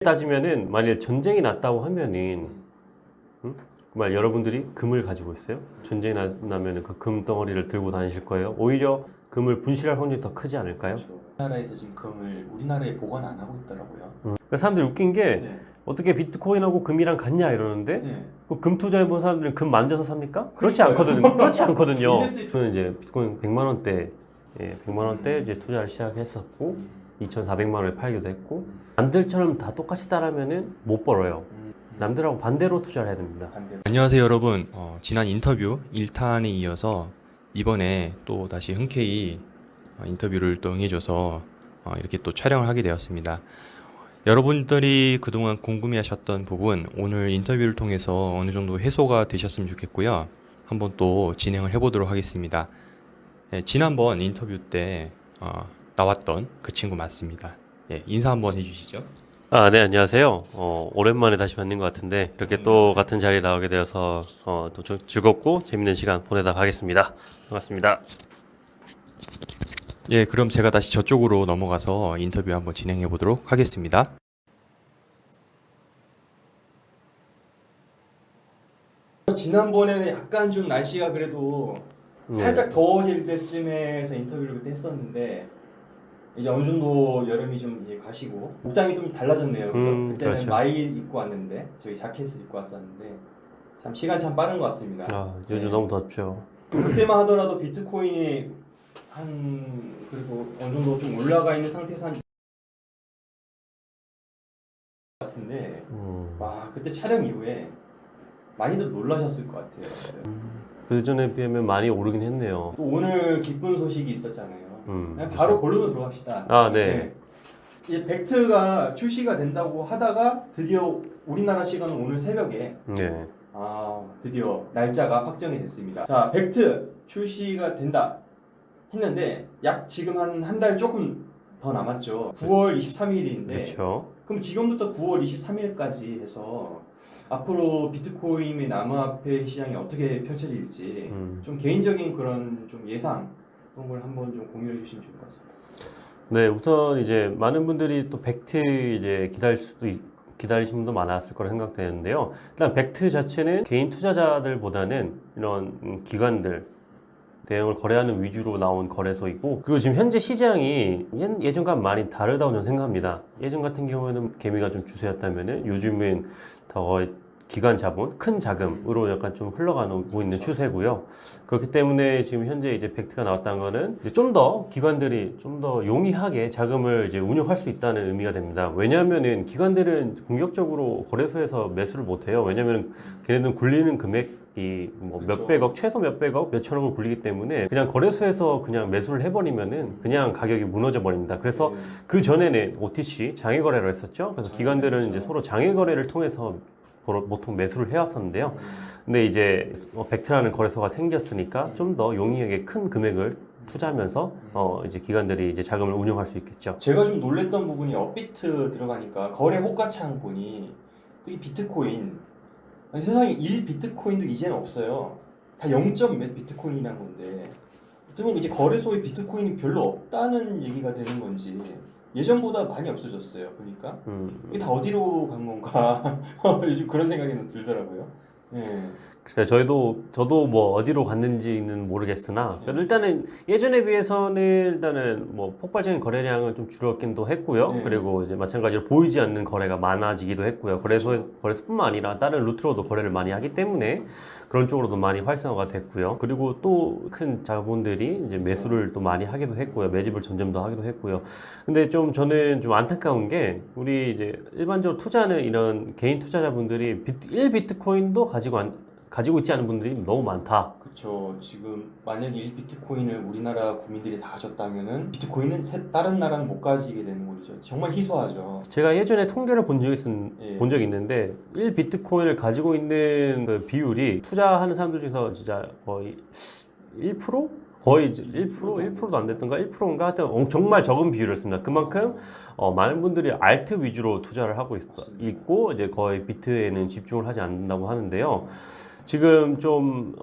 따지면은 만일 전쟁이 났다고 하면은 정말 여러분들이 금을 가지고 있어요? 전쟁이 나면은 그 금 덩어리를 들고 다니실 거예요? 오히려 금을 분실할 확률이 더 크지 않을까요? 그렇죠. 우리나라에서 지금 금을 우리나라에 보관 안 하고 있더라고요. 그러니까 사람들이 웃긴 게 네. 어떻게 비트코인하고 금이랑 같냐 이러는데 네. 그 금 투자해 본 사람들은 금 만져서 삽니까? 그렇지 그러니까요. 않거든요. 그렇지 않거든요. 인데스- 저는 이제 비트코인 100만 원대, 100만 원대 이제 투자를 시작했었고 2,400만 원에 팔기도 했고 남들처럼 다 똑같이 따라면은 못 벌어요. 남들하고 반대로 투자를 해야 됩니다. 반대로. 안녕하세요 여러분. 지난 인터뷰 1탄에 이어서 이번에 또 다시 흔쾌히 인터뷰를 또 응해줘서 이렇게 또 촬영을 하게 되었습니다. 여러분들이 그동안 궁금해하셨던 부분 오늘 인터뷰를 통해서 어느 정도 해소가 되셨으면 좋겠고요. 한번 또 진행을 해보도록 하겠습니다. 지난번 인터뷰 때 나왔던 그 친구 맞습니다. 인사 한번 해주시죠. 네, 안녕하세요. 오랜만에 다시 뵙는 것 같은데, 이렇게 또 같은 자리에 나오게 되어서, 또 즐겁고 재밌는 시간 보내다 가겠습니다. 반갑습니다. 그럼 제가 다시 저쪽으로 넘어가서 인터뷰 한번 진행해 보도록 하겠습니다. 지난번에는 약간 좀 날씨가 그래도 살짝 더워질 때쯤에서 인터뷰를 그때 했었는데 이제 어느 정도 여름이 좀 이제 가시고 복장이 좀 달라졌네요. 그죠? 그때는 그렇죠. 마이 입고 왔는데 저희 자켓을 입고 왔었는데 참 시간 참 빠른 것 같습니다. 요즘 네. 너무 덥죠. 그때만 하더라도 비트코인이 한 그래도 어느 정도 좀 올라가 있는 상태에서 한 같은데 와 그때 촬영 이후에 많이들 놀라셨을 것 같아요. 그 전에 비하면 많이 오르긴 했네요. 또 오늘 기쁜 소식이 있었잖아요. 그냥 그렇죠. 바로 본론으로 들어갑시다. 네. 이제 벡트가 출시가 된다고 하다가 드디어 우리나라 시간은 오늘 새벽에 네. 드디어 날짜가 확정이 됐습니다. 자, 벡트 출시가 된다 했는데 약 지금 한 달 조금 더 남았죠. 9월 23일인데 그렇죠. 그럼 지금부터 9월 23일까지 해서 앞으로 비트코인의 암호화폐 시장이 어떻게 펼쳐질지 좀 개인적인 그런 좀 예상 그런 걸 한번 좀 공유해 주시면 좋을 것 같습니다. 네, 우선 이제 많은 분들이 또 벡트 이제 기다리신 분도 많았을 거라 생각되는데요. 일단 벡트 자체는 개인 투자자들보다는 이런 기관들, 대형을 거래하는 위주로 나온 거래소이고, 그리고 지금 현재 시장이 예전과는 많이 다르다고 저는 생각합니다. 예전 같은 경우에는 개미가 좀 주세였다면은 요즘은 더 기관 자본, 큰 자금으로 약간 좀 흘러가고 있는 추세고요. 그렇기 때문에 지금 현재 이제 벡트가 나왔다는 거는 좀 더 기관들이 좀 더 용이하게 자금을 이제 운용할 수 있다는 의미가 됩니다. 왜냐하면은 기관들은 공격적으로 거래소에서 매수를 못 해요. 왜냐하면 걔네들은 굴리는 금액이 뭐 그렇죠. 몇백억, 최소 몇백억, 몇천억을 굴리기 때문에 그냥 거래소에서 그냥 매수를 해버리면은 그냥 가격이 무너져 버립니다. 그래서 그 전에는 OTC 장외 거래를 했었죠. 그래서 기관들은 이제 서로 장외 거래를 통해서 보통 매수를 해왔었는데요. 근데 이제 벡트라는 거래소가 생겼으니까 좀 더 용이하게 큰 금액을 투자하면서 이제 기관들이 이제 자금을 운용할 수 있겠죠. 제가 좀 놀랬던 부분이 업비트 들어가니까 거래 호가창 보니 이 비트코인 아니, 세상에 1 비트코인도 이제는 없어요. 다 0. 몇 비트코인이란 건데 어쩌면 이제 거래소에 비트코인이 별로 없다는 얘기가 되는 건지 예전보다 많이 없어졌어요. 보니까 이게 다 어디로 간 건가 요즘 그런 생각이 들더라고요. 네. 글쎄요, 저도 뭐 어디로 갔는지는 모르겠으나, 일단은 예전에 비해서는 일단은 뭐 폭발적인 거래량은 좀 줄었긴도 했고요. 네. 그리고 이제 마찬가지로 보이지 않는 거래가 많아지기도 했고요. 거래소뿐만 아니라 다른 루트로도 거래를 많이 하기 때문에 그런 쪽으로도 많이 활성화가 됐고요. 그리고 또 큰 자본들이 이제 매수를 또 많이 하기도 했고요. 매집을 점점 더 하기도 했고요. 근데 좀 저는 좀 안타까운 게 우리 이제 일반적으로 투자하는 이런 개인 투자자분들이 1 비트코인도 가지고 있지 않은 분들이 너무 많다. 그렇죠. 지금 만약에 1 비트코인을 우리나라 국민들이 다 가졌다면은 비트코인은 다른 나라는 못 가지게 되는 거죠. 정말 희소하죠. 제가 예전에 통계를 본 적이 예. 있는데 1 비트코인을 가지고 있는 그 비율이 투자하는 사람들 중에서 진짜 거의 1%? 거의 1%도 안 됐던가 1%인가 하여튼 정말 적은 비율이었습니다. 그만큼 많은 분들이 알트 위주로 투자를 하고 있고 이제 거의 비트에는 집중을 하지 않는다고 하는데요. 지금 좀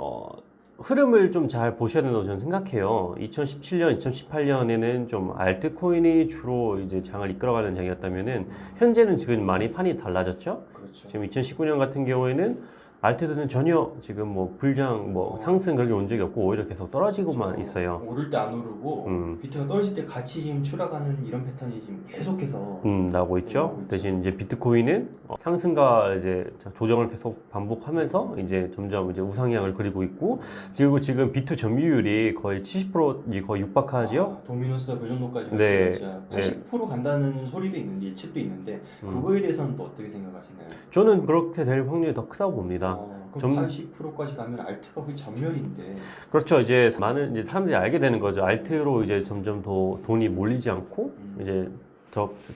흐름을 좀 잘 보셔야 된다고 저는 생각해요. 2017년, 2018년에는 좀 알트코인이 주로 이제 장을 이끌어가는 장이었다면은 현재는 지금 많이 판이 달라졌죠. 그렇죠. 지금 2019년 같은 경우에는 알트들은 전혀 지금 뭐 불장, 뭐 상승 그렇게 온 적이 없고 오히려 계속 떨어지고만 있어요. 오를 때 안 오르고 비트가 떨어질 때 같이 지금 추락하는 이런 패턴이 지금 계속해서 나오고 있죠. 나오고 있죠. 대신 이제 비트코인은 상승과 이제 조정을 계속 반복하면서 이제 점점 이제 우상향을 그리고 있고, 그리고 지금 비트 점유율이 거의 70% 거의 육박하죠. 도미노스가 그 정도까지 갔죠. 네. 진짜 80% 간다는 소리도 있는데 예측도 있는데 그거에 대해서는 또 어떻게 생각하시나요? 저는 그렇게 될 확률이 더 크다고 봅니다. 그럼 80%까지 가면 알트가 거의 전멸인데. 그렇죠. 이제 많은 이제 사람들이 알게 되는 거죠. 알트로 이제 점점 더 돈이 몰리지 않고 이제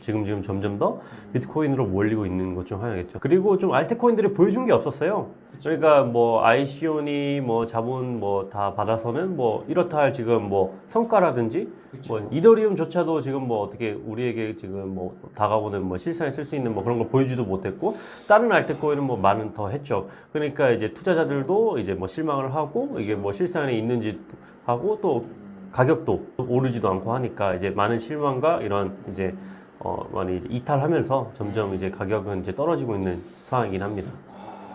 지금 점점 더 비트코인으로 몰리고 있는 것 중 하나겠죠. 그리고 좀 알트코인들이 보여준 게 없었어요. 그러니까 뭐 아이시온이 뭐 자본 뭐 다 받아서는 뭐 이렇다 할 지금 뭐 성과라든지 뭐 이더리움조차도 지금 뭐 어떻게 우리에게 지금 뭐 다가오는 뭐 실생활에 쓸 수 있는 뭐 그런 걸 보여주도 못했고, 다른 알트코인은 뭐 많은 더 했죠. 그러니까 이제 투자자들도 이제 뭐 실망을 하고 이게 뭐 실생활에 있는지 하고 또 가격도 오르지도 않고 하니까 이제 많은 실망과 이런 이제 많이 이제 이탈하면서 점점 이제 가격은 이제 떨어지고 있는 상황이긴 합니다.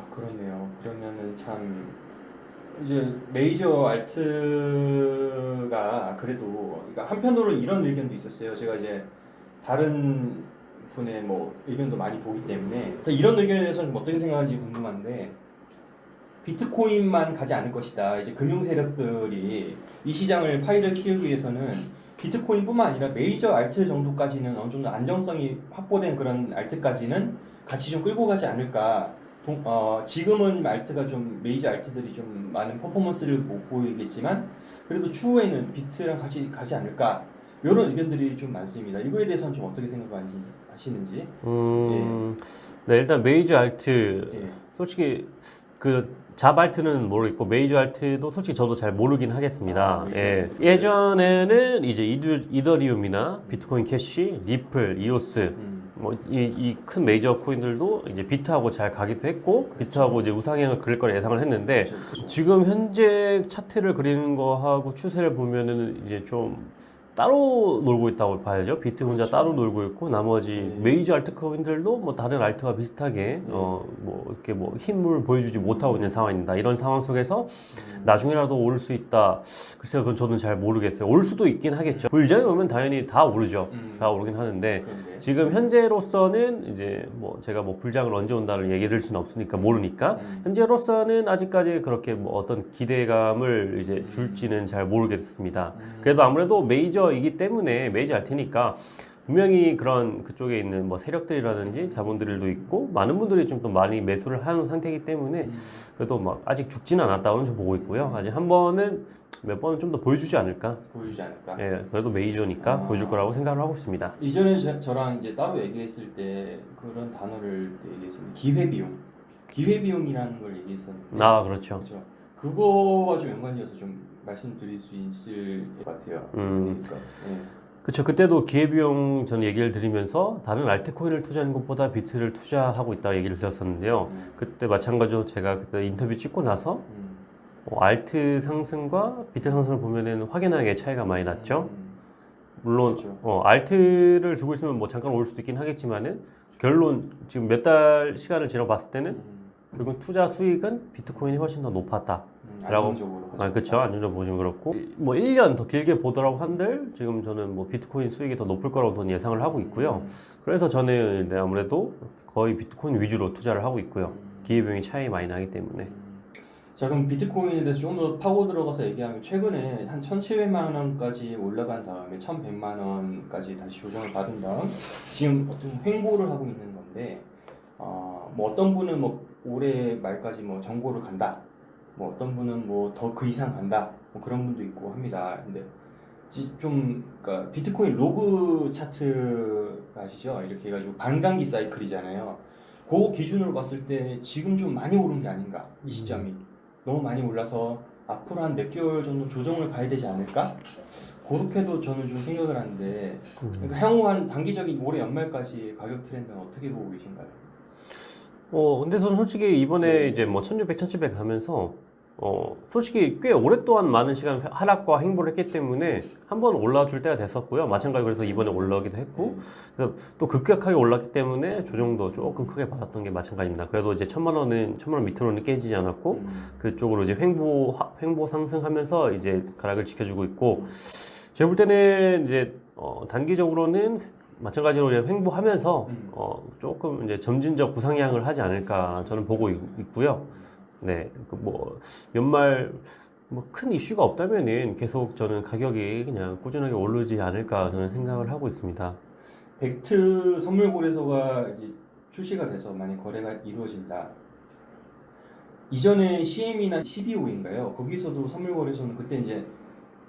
그렇네요. 그러면은 참 이제 메이저 알트가 그래도 그러니까 한편으로 이런 의견도 있었어요. 제가 이제 다른 분의 뭐 의견도 많이 보기 때문에 이런 의견에 대해서는 어떻게 생각하는지 궁금한데, 비트코인만 가지 않을 것이다. 이제 금융 세력들이 이 시장을 파이를 키우기 위해서는 비트코인뿐만 아니라 메이저 알트 정도까지는 어느 정도 안정성이 확보된 그런 알트까지는 같이 좀 끌고 가지 않을까. 지금은 알트가 좀 메이저 알트들이 좀 많은 퍼포먼스를 못 보이겠지만 그래도 추후에는 비트랑 같이 가지 않을까. 이런 의견들이 좀 많습니다. 이거에 대해서는 좀 어떻게 생각하시는지. 네, 일단 메이저 알트 예. 솔직히 그 잡알트는 모르겠고 메이저 알트도 솔직히 저도 잘 모르긴 하겠습니다. 예. 예전에는 이제 이더리움이나 비트코인 캐시, 리플, 이오스 뭐 이 큰 메이저 코인들도 이제 비트하고 잘 가기도 했고 비트하고 이제 우상향을 그릴 걸 예상을 했는데 지금 현재 차트를 그리는 거하고 추세를 보면은 이제 좀 따로 놀고 있다고 봐야죠. 비트 혼자 따로 놀고 있고 나머지 메이저 알트코인들도 뭐 다른 알트와 비슷하게 뭐 이렇게 뭐 힘을 보여주지 못하고 있는 상황입니다. 이런 상황 속에서 나중에라도 오를 수 있다. 글쎄요, 그건 저는 잘 모르겠어요. 올 수도 있긴 하겠죠. 불장이 오면 당연히 다 오르죠. 다 오르긴 하는데 그런데. 지금 현재로서는 이제 뭐 제가 뭐 불장을 언제 온다를 얘기해 드릴 수는 없으니까 모르니까 현재로서는 아직까지 그렇게 뭐 어떤 기대감을 이제 줄지는 잘 모르겠습니다. 그래도 아무래도 메이저이기 때문에 메이저 알테니까 분명히 그런 그쪽에 있는 뭐 세력들이라든지 자본들도 있고 많은 분들이 좀 또 많이 매수를 하는 상태이기 때문에 그래도 막 아직 죽지는 않았다고는 좀 보고 있고요. 아직 한 번은 몇 번은 좀 더 보여주지 않을까. 보여주지 않을까. 예, 그래도 메이저니까 보여줄 거라고 생각을 하고 있습니다. 이전에 저랑 이제 따로 얘기했을 때 그런 단어를 얘기했었는데 기회비용이라는 걸 얘기했었는데. 아, 그렇죠. 그렇죠. 그거와 좀 연관지어서 좀 말씀드릴 수 있을 것 같아요. 그러니까. 그렇죠. 그때도 기회비용 전 얘기를 드리면서 다른 알트코인을 투자하는 것보다 비트를 투자하고 있다 얘기를 드렸었는데요. 그때 마찬가지로 제가 그때 인터뷰 찍고 나서 알트 상승과 비트 상승을 보면은 확연하게 차이가 많이 났죠. 물론 그렇죠. 알트를 두고 있으면 뭐 잠깐 올 수도 있긴 하겠지만은 결론 지금 몇 달 시간을 지나봤을 때는 결국 투자 수익은 비트코인이 훨씬 더 높았다. 안정적으로. 그렇죠. 안정적으로 보시면 그렇고 뭐 1년 더 길게 보더라고 한들 지금 저는 뭐 비트코인 수익이 더 높을 거라고 저는 예상을 하고 있고요. 그래서 저는 아무래도 거의 비트코인 위주로 투자를 하고 있고요. 기회비용이 차이 많이 나기 때문에. 자, 그럼 비트코인에 대해서 좀 더 파고 들어가서 얘기하면 최근에 한 1,700만 원까지 올라간 다음에 1,100만 원까지 다시 조정을 받은 다음 지금 어떤 횡보를 하고 있는 건데, 뭐 어떤 분은 뭐 올해 말까지 뭐 정고를 간다, 뭐 어떤 분은 뭐 더 그 이상 간다, 뭐 그런 분도 있고 합니다. 근데 그러니까 비트코인 로그 차트가 아시죠? 이렇게 해가지고 반감기 사이클이잖아요. 그 기준으로 봤을 때 지금 좀 많이 오른 게 아닌가, 이 시점이. 너무 많이 올라서 앞으로 한 몇 개월 정도 조정을 가야 되지 않을까? 그렇게도 저는 좀 생각을 하는데, 그러니까 향후 한 단기적인 올해 연말까지 가격 트렌드는 어떻게 보고 계신가요? 근데 저는 솔직히 이번에 이제 뭐 1600, 1700 가면서 솔직히 꽤 오랫동안 많은 시간 하락과 횡보를 했기 때문에 한번 올라줄 때가 됐었고요. 마찬가지로 그래서 이번에 올라오기도 했고, 그래서 또 급격하게 올랐기 때문에 조정도 조금 크게 받았던 게 마찬가지입니다. 그래도 이제 1,000만 원 밑으로는 깨지지 않았고, 그쪽으로 이제 횡보 상승하면서 이제 가락을 지켜주고 있고, 제가 볼 때는 이제 단기적으로는 마찬가지로 이제 횡보하면서 조금 이제 점진적 구상향을 하지 않을까 저는 보고 있고요. 네, 뭐 연말 뭐 큰 이슈가 없다면은 계속 저는 가격이 그냥 꾸준하게 오르지 않을까 저는 생각을 하고 있습니다. 벡트 선물거래소가 이제 출시가 돼서 만약 거래가 이루어진다. 이전에 CM이나 CBO인가요? 거기서도 선물거래소는 그때 이제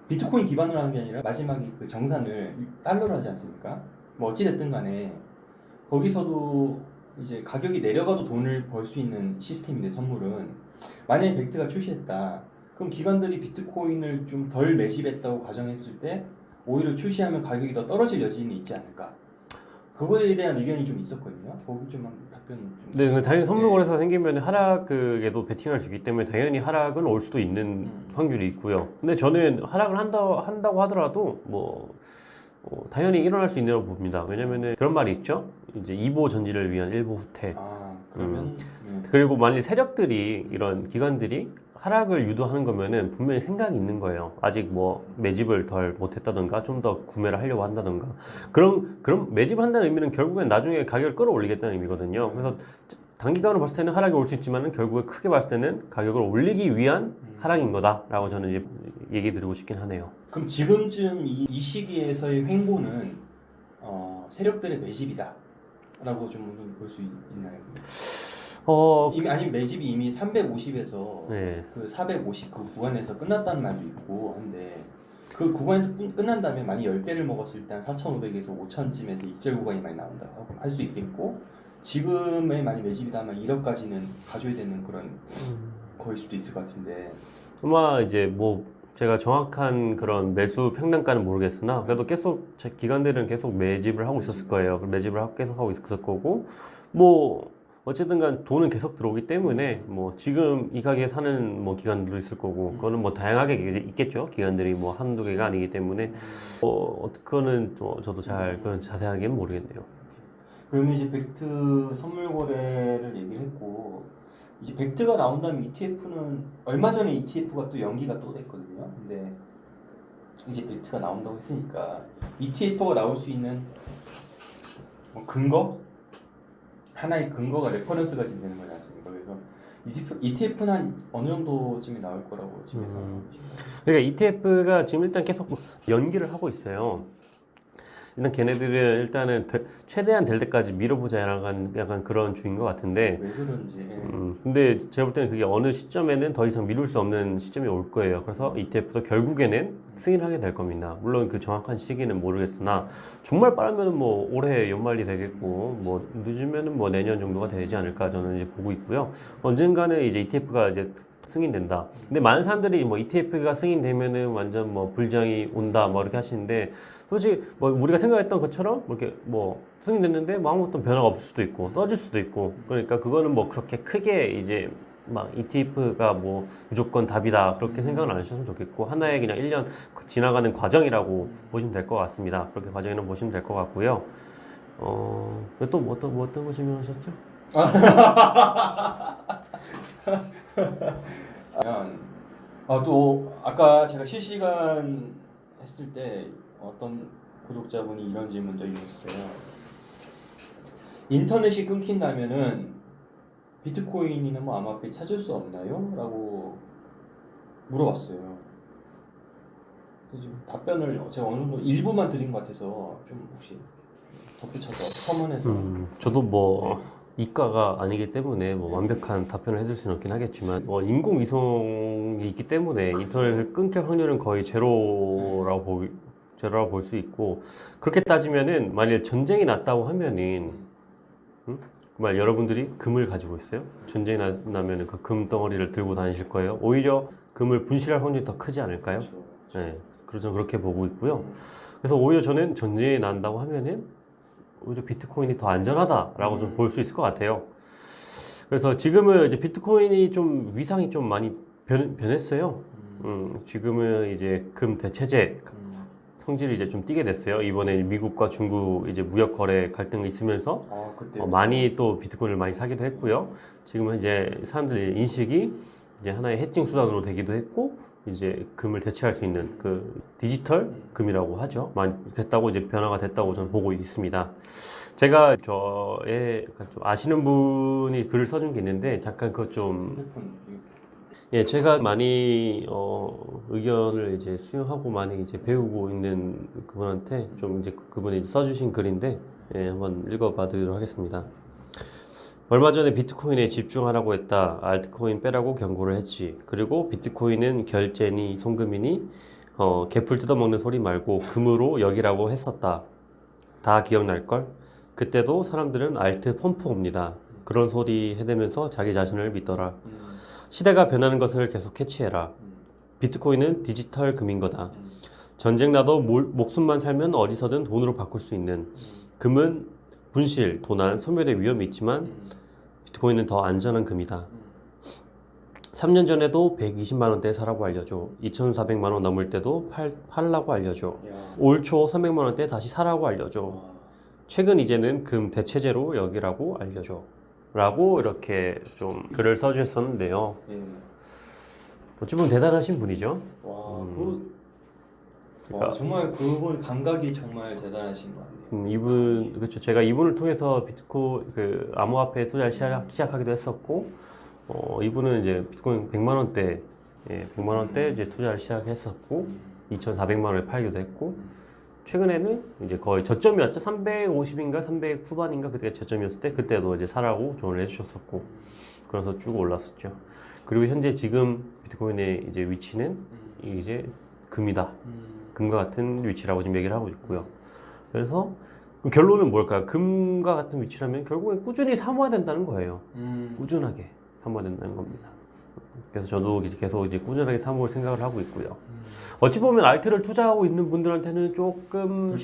비트코인 기반으로 하는 게 아니라 마지막에 그 정산을 달러로 하지 않습니까? 뭐 어찌됐든 간에 거기서도 이제 가격이 내려가도 돈을 벌 수 있는 시스템인데 선물은 만약에 벡트가 출시했다. 그럼 기관들이 비트코인을 좀 덜 매집했다고 가정했을 때 오히려 출시하면 가격이 더 떨어질 여지는 있지 않을까? 그거에 대한 의견이 좀 있었거든요. 거기 좀 답변 좀. 네, 근데 당연히 선물거래소가 생기면 하락에도 베팅할 수 있기 때문에 당연히 하락은 올 수도 있는 확률이 있고요. 근데 저는 하락을 한다고 하더라도 뭐 당연히 일어날 수 있다고 봅니다. 왜냐면은 그런 말이 있죠. 이제 2보 전지를 위한 1보 후퇴. 아, 그러면 그리고 만일 세력들이 이런 기관들이 하락을 유도하는 거면은 분명히 생각이 있는 거예요. 아직 뭐 매집을 덜 못했다던가 좀 더 구매를 하려고 한다던가 그럼 매집을 한다는 의미는 결국엔 나중에 가격을 끌어올리겠다는 의미거든요. 그래서 단기간으로 봤을 때는 하락이 올 수 있지만은 결국에 크게 봤을 때는 가격을 올리기 위한 하락인 거다라고 저는 이제 얘기 드리고 싶긴 하네요. 그럼 지금쯤 이 시기에서의 횡보는 세력들의 매집이다라고 좀 볼 수 있나요? 이미 아니면 매집이 이미 350에서 네. 그 450 그 구간에서 끝났다는 말도 있고 한데 그 구간에서 끝난다면 많이 10배를 먹었을 때 한 4,500에서 5,000쯤에서 익절 구간이 많이 나온다 할 수 있겠고 지금의 많이 매집이다면 1억까지는 가져야 되는 그런 거일 수도 있을 것 같은데 아마 이제 뭐 제가 정확한 그런 매수 평단가는 모르겠으나 그래도 계속 제 기관들은 계속 매집을 하고 있었을 거예요. 매집을 계속 하고 있었을 거고 뭐 어쨌든 간 돈은 계속 들어오기 때문에 뭐 지금 이 가게에 사는 뭐 기관들도 있을 거고 그거는 뭐 다양하게 있겠죠. 기관들이 뭐 한두 개가 아니기 때문에 그거는 저도 잘 그런 자세하게는 모르겠네요. 그러면 이제 벡트 선물 거래를 얘기를 했고 이제 벡트가 나온 다음에 ETF는 얼마 전에 ETF가 또 연기가 또 됐거든요. 근데 이제 벡트가 나온다고 했으니까 ETF가 나올 수 있는 뭐 근거? 하나의 근거가 레퍼런스가 지금 되는 거지 않습니까? 그래서 ETF는 한 어느 정도쯤에 나올 거라고 지금 예상하고 계신가요? 그러니까 ETF가 지금 일단 계속 연기를 하고 있어요. 일단 걔네들은 일단은 최대한 될 때까지 밀어보자 약간 그런 주인 것 같은데 왜 그런지. 근데 제가 볼 때는 그게 어느 시점에는 더 이상 미룰 수 없는 시점이 올 거예요. 그래서 ETF도 결국에는 승인을 하게 될 겁니다. 물론 그 정확한 시기는 모르겠으나 정말 빠르면 뭐 올해 연말이 되겠고 뭐 늦으면은 뭐 내년 정도가 되지 않을까 저는 이제 보고 있고요. 언젠가는 이제 ETF가 이제 승인된다. 근데 많은 사람들이 뭐 ETF가 승인되면은 완전 뭐 불장이 온다 뭐 이렇게 하시는데 솔직히 뭐 우리가 생각했던 것처럼 이렇게 뭐 승인됐는데 뭐 아무것도 변화가 없을 수도 있고 떠질 수도 있고 그러니까 그거는 뭐 그렇게 크게 이제 막 ETF가 뭐 무조건 답이다 그렇게 생각은 안 하셨으면 좋겠고 하나의 그냥 1년 지나가는 과정이라고 보시면 될 것 같습니다. 그렇게 과정이라고 보시면 될 것 같고요. 또 어떤 거 질문하셨죠? 또 아까 제가 실시간 했을 때 어떤 구독자분이 이런 질문도 해주셨어요. 인터넷이 끊긴다면은 비트코인이나 뭐 암호화폐 찾을 수 없나요? 라고 물어봤어요. 지금 답변을 제가 어느 정도 일부만 드린 것 같아서 좀 혹시 덧붙여서 첨언해서 저도 뭐 이과가 아니기 때문에 뭐 완벽한 답변을 해줄 수는 없긴 하겠지만 뭐 인공위성이 있기 때문에 인터넷을 끊길 확률은 거의 제로라고 볼 수 있고 그렇게 따지면은 만일 전쟁이 났다고 하면은 만약 여러분들이 금을 가지고 있어요? 전쟁이 나면은 그 금 덩어리를 들고 다니실 거예요? 오히려 금을 분실할 확률이 더 크지 않을까요? 그렇죠. 네, 그래서 그렇게 보고 있고요. 그래서 오히려 저는 전쟁이 난다고 하면은 오히려 비트코인이 더 안전하다라고 좀 볼 수 있을 것 같아요. 그래서 지금은 이제 비트코인이 좀 위상이 좀 많이 변했어요. 지금은 이제 금 대체제 성질이 이제 좀 띄게 됐어요. 이번에 미국과 중국 이제 무역 거래 갈등이 있으면서 그때 많이 또 비트코인을 많이 사기도 했고요. 지금은 이제 사람들의 인식이 이제 하나의 해칭 수단으로 되기도 했고, 이제 금을 대체할 수 있는 그 디지털 금이라고 하죠. 많이 됐다고 이제 변화가 됐다고 저는 보고 있습니다. 제가 저의 약간 좀 아시는 분이 글을 써준 게 있는데 잠깐 그것 좀 핸드폰 예, 제가 많이 의견을 이제 수용하고 많이 이제 배우고 있는 그분한테 좀 이제 그분이 써주신 글인데 예, 한번 읽어봐드리도록 하겠습니다. 얼마 전에 비트코인에 집중하라고 했다. 알트코인 빼라고 경고를 했지. 그리고 비트코인은 결제니 송금이니 개풀 뜯어먹는 소리 말고 금으로 여기라고 했었다. 다 기억날걸? 그때도 사람들은 알트 펌프 옵니다. 그런 소리 해대면서 자기 자신을 믿더라. 시대가 변하는 것을 계속 캐치해라. 비트코인은 디지털 금인 거다. 전쟁 나도 목숨만 살면 어디서든 돈으로 바꿀 수 있는. 금은 분실, 도난, 소멸의 위험이 있지만 비트코인은 더 안전한 금이다. 3년 전에도 120만 원대에 사라고 알려줘. 2,400만 원 넘을 때도 팔라고 알려줘. 올 초 300만 원대에 다시 사라고 알려줘. 최근 이제는 금 대체제로 여기라고 알려줘. 라고 이렇게 좀 글을 써주셨었는데요. 예. 어찌 보면 대단하신 분이죠. 와, 그러니까- 정말 그분 감각이 정말 대단하신 것 같네요. 이분 그렇죠. 제가 이분을 통해서 그 암호화폐 투자를 시작하기도 했었고, 이분은 이제 비트코인 100만 원대, 100만 원대 이제 투자를 시작했었고, 2,400만 원에 팔기도 했고, 최근에는 이제 거의 저점이었죠. 350인가 300 후반인가 그때가 저점이었을 때 그때도 이제 사라고 조언을 해주셨었고, 그래서 쭉 올랐었죠. 그리고 현재 지금 비트코인의 이제 위치는 이제 금이다. 금과 같은 위치라고 지금 얘기를 하고 있고요. 그래서 결론은 뭘까요? 금과 같은 위치라면 결국엔 꾸준히 사모아야 된다는 거예요. 꾸준하게 사모아야 된다는 겁니다. 그래서 저도 이제 계속 이제 꾸준하게 사모을 생각을 하고 있고요. 어찌 보면 알트를 투자하고 있는 분들한테는 조금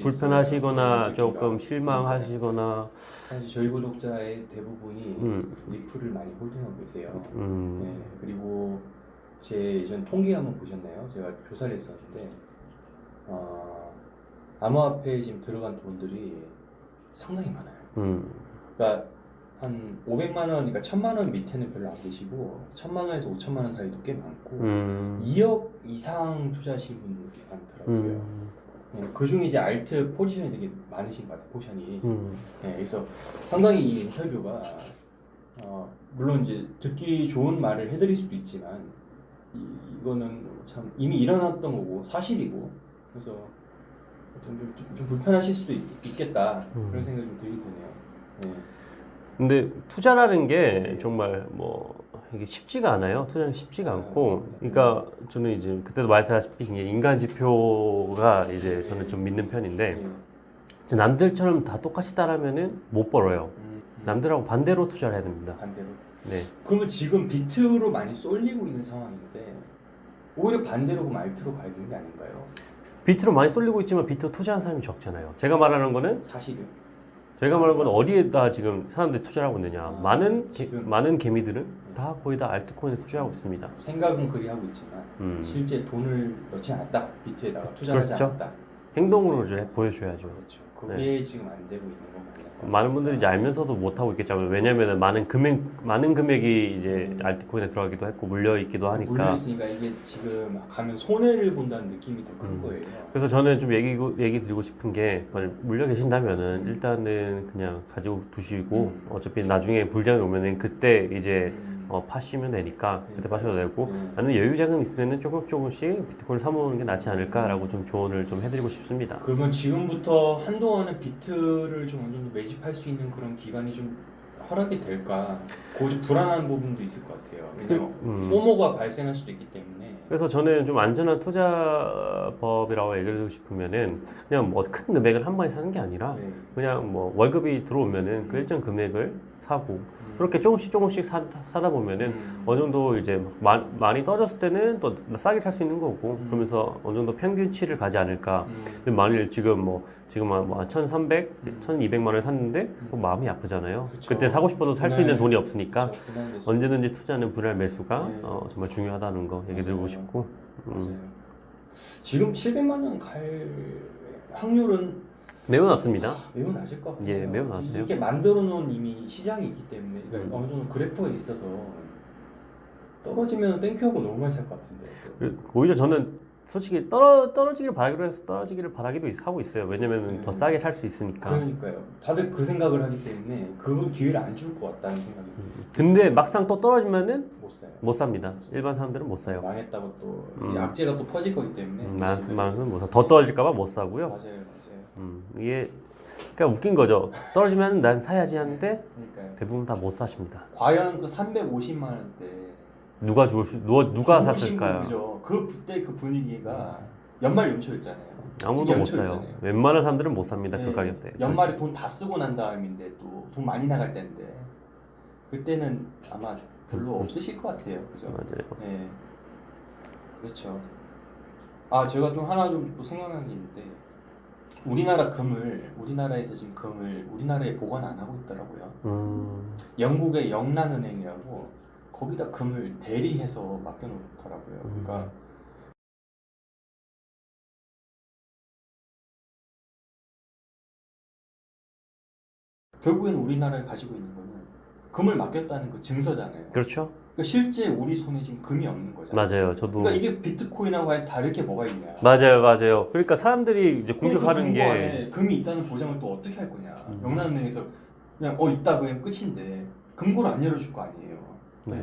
불편하시거나 조금 실망하시거나 사실 저희 구독자의 대부분이 리플을 많이 홀딩하고 계세요. 네, 그리고 제 예전 통계 한번 보셨나요? 제가 조사를 했었는데 암호화폐에 지금 들어간 돈들이 상당히 많아요. 그러니까 한 500만 원, 그러니까 1000만 원 밑에는 별로 안 계시고 1000만 원에서 5천만 원 사이도 꽤 많고 2억 이상 투자하신 분들 꽤 많더라고요. 네, 그중에 이제 알트 포지션이 되게 많으신 것 같아요. 포지션이. 네, 그래서 상당히 이 인터뷰가 물론 이제 듣기 좋은 말을 해드릴 수도 있지만 이거는 참 이미 일어났던 거고 사실이고, 그래서 좀 불편하실 수도 있겠다 그런 생각이 좀 들게 되네요. 네. 근데 투자라는 게 정말 뭐 이게 쉽지가 않아요. 투자는 쉽지가 않고, 그러니까 저는 이제 그때도 말했다시피 이제 인간 지표가 이제 저는 좀 믿는 편인데, 이제 남들처럼 다 똑같이 따라면은 못 벌어요. 남들하고 반대로 투자를 해야 됩니다. 반대로. 네. 그러면 지금 비트로 많이 쏠리고 있는 상황인데 오히려 반대로 그럼 알트로 가야 되는 게 아닌가요? 비트로 많이 쏠리고 있지만 비트 투자하는 사람이 적잖아요. 제가 말하는 거는 어디에다 지금 사람들이 투자를 하고 있느냐. 많은 개미들은 다 거의 다 알트코인에 투자하고 있습니다. 생각은 그리 하고 있지만 실제 돈을 넣지 않았다. 비트에다가 투자하지 그렇죠. 않았다. 행동으로 보여줘야죠. 그렇죠. 그게 지금 안 되고 있는 거고. 많은 분들이 이제 알면서도 못 하고 있겠죠. 왜냐면은 많은 금액이 이제 알트코인에 들어가기도 했고 물려 있기도 하니까. 물려 있으니까 이게 지금 가면 손해를 본다는 느낌이 더 큰 거예요. 그래서 저는 좀 얘기 드리고 싶은 게, 만약 물려 계신다면은 일단은 그냥 가지고 두시고 어차피 나중에 불장이 오면은 그때 이제 파시면 되니까 그때 파셔도 되고, 아니면 여유 자금 있으면은 조금씩 비트코인을 사모으는 게 낫지 않을까라고 좀 조언을 좀 해드리고 싶습니다. 그러면 지금부터 한동안은 비트를 좀 어느 정도 매집할 수 있는 그런 기간이 좀 허락이 될까? 그 불안한 부분도 있을 것 같아요. 왜냐면 포모가 발생할 수도 있기 때문에. 그래서 저는 좀 안전한 투자법이라고 얘기를 드리고 싶으면은 그냥 뭐 큰 금액을 한 번에 사는 게 아니라 네. 그냥 뭐 월급이 들어오면은 그 일정 금액을 사고 그렇게 조금씩 사다 보면은 어느 정도 이제 많이 떨어졌을 때는 또 싸게 살 수 있는 거고 그러면서 어느 정도 평균치를 가지 않을까. 근데 만일 지금 한 1,300, 1,200만 원을 샀는데 또 마음이 아프잖아요. 그쵸. 그때 사고 싶어도 살 수 있는 돈이 없으니까 그렇죠. 그날 매수. 언제든지 투자는 분할 매수가 네. 정말 중요하다는 거 얘기 드리고 맞아요. 싶고. 맞아요. 지금 700만 원 갈 확률은 매우 낮습니다. 매우 낮을 것 같아요. 예, 매우 낮아요. 이게 만들어 놓은 이미 시장이 있기 때문에 그러니까 음. 어느 정도 그래프가 있어서 떨어지면 땡큐하고 너무 많이 살 것 같은데. 오히려 저는 솔직히 떨어지기를 바라기로 해서 떨어지기를 바라기도 하고 있어요. 왜냐면은 더 싸게 살 수 있으니까. 그러니까요. 다들 그 생각을 하기 때문에 그걸 기회를 안 줄 것 같다는 생각이 근데 막상 또 떨어지면은 못 사요. 못 삽니다. 일반 사람들은 못 사요. 망했다고 또 악재가 또 퍼질 거기 때문에 많은 못 사. 더 떨어질까봐 못 사고요. 맞아요. 이게 그러니까 웃긴 거죠. 떨어지면 난 사야지 하는데 그러니까요. 대부분 다 못 사십니다. 과연 그 350만 원대 누가 누가 샀을까요? 그죠. 그때 그 분위기가 연말 연초였잖아요. 아무도 못 사요. 연초였잖아요. 웬만한 사람들은 못 삽니다. 네, 그 가격대. 연말에 돈 다 쓰고 난 다음인데 또 돈 많이 나갈 때인데 그때는 아마 별로 없으실 것 같아요. 그죠? 맞아요. 네. 그렇죠. 아, 제가 좀 하나 좀 또 생각나는 게 있는데 우리나라에서 지금 금을 우리나라에 보관 안 하고 있더라고요. 영국의 영란은행이라고 거기다 금을 대리해서 맡겨놓더라고요. 그러니까 결국에는 우리나라에 가지고 있는 거는 금을 맡겼다는 그 증서잖아요. 그렇죠. 그러니까 실제 우리 손에 지금 금이 없는 거잖아요. 맞아요. 저도 그러니까 이게 비트코인하고 다를 게 뭐가 있냐. 맞아요. 그러니까 사람들이 이제 그럼 공격하는 그 금고 게 안에 금이 있다는 보장을 또 어떻게 할 거냐. 영란은행에서 그냥 있다 그냥 끝인데 금고를 안 열어줄 거 아니에요. 맞아요.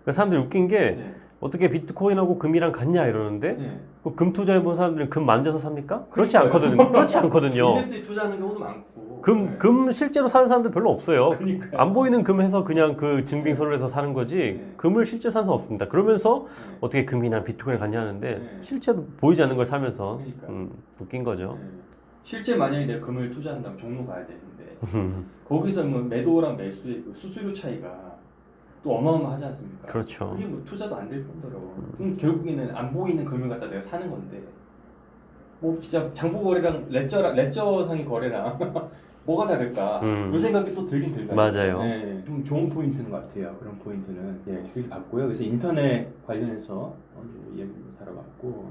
그러니까 사람들이 웃긴 게 네. 어떻게 비트코인하고 금이랑 같냐 이러는데 네. 그 금 투자해 본 사람들은 금 만져서 삽니까? 그렇지 그러니까요. 않거든요. 그렇지 않거든요. 인덱스에 투자하는 경우도 많고. 네. 금 실제로 사는 사람들 별로 없어요. 그러니까요. 안 보이는 금 해서 그냥 그 증빙서를 해서 사는 거지 네. 금을 실제 사는 사람 없습니다. 그러면서 네. 어떻게 금이나 비트코인 같냐 하는데 네. 실제로 보이지 않는 걸 사면서 그러니까요. 웃긴 거죠. 네. 실제 만약에 내가 금을 투자한다면 종로 가야 되는데 거기서 뭐 매도랑 매수의 그 수수료 차이가 또 어마어마하지 않습니까? 그렇죠. 그게 뭐 투자도 안 될 뿐더러 그럼 결국에는 안 보이는 금을 갖다 내가 사는 건데 뭐 진짜 장부 거래랑 레저상의 거래랑 뭐가 다를까? 이 생각이 또 들긴 들어요. 맞아요. 네, 좀 좋은 포인트인 것 같아요. 그런 포인트는 그렇게 봤고요. 그래서 인터넷 관련해서 이야기를 다뤄봤고.